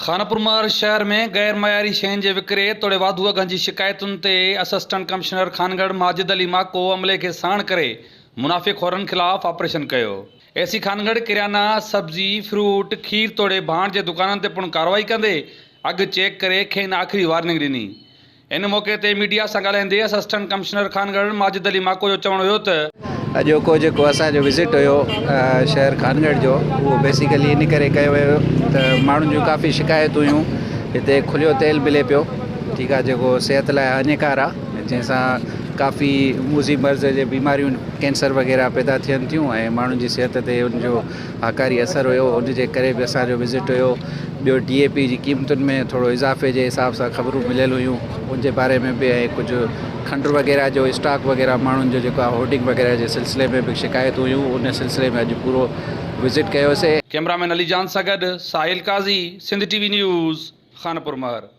खानपुर महर शहर में गैर मयारी शयुनि जे विकिरे तोड़े वाधू अघनि जी शिकायतुनि ते असिस्टेंट कमिश्नर खानगढ़ माजिद अली माको अमले खे साण करे मुनाफ़िक़ोरनि खिलाफ़ ऑपरेशन कयो। एसी खानगढ़ किराना सब्जी फ्रूट खीर तोड़े भाण जे दुकाननि ते पिणु कार्रवाई कंदे अघु चेक करे खेनि आख़िरी वार्निंग ॾिनी। इन मौक़े ते मीडिया सां ॻाल्हाईंदे असिस्टेंट कमिश्नर खानगढ़ माजिद अली माको जो चवणु हुयो त अॼोको जेको असांजो विज़िट हुयो शहर खानगढ़ जो, उहो बेसिकली इन करे कयो वियो त माण्हुनि जूं काफ़ी शिकायतूं हुयूं। हिते खुलियो तेल मिले पियो, ठीकु आहे, जेको सिहत लाइ हानिकार आहे, जंहिंसां काफ़ी मूज़ी मर्ज़ जे बीमारियूं कैंसर वग़ैरह पैदा थियनि थियूं ऐं माण्हुनि जी सिहत ते उनजो आकारी असरु हुयो। उनजे करे बि असांजो विज़िट हुयो। ॿियो DAP जी क़ीमतुनि में थोरो इज़ाफ़े जे हिसाब सां ख़बरूं मिलियल हुयूं, उनजे बारे में बि ऐं कुझु खंड वग़ैरह जो स्टॉक वग़ैरह माण्हुनि जो जेको आहे होर्डिंग वग़ैरह जे सिलसिले में बि शिकायतूं हुयूं। उन सिलसिले में अॼु पूरो विज़िट कयोसीं। कैमरामैन अली जान सां गॾु साहिल काज़ी, सिंध TV न्यूज़, खानपुर महर।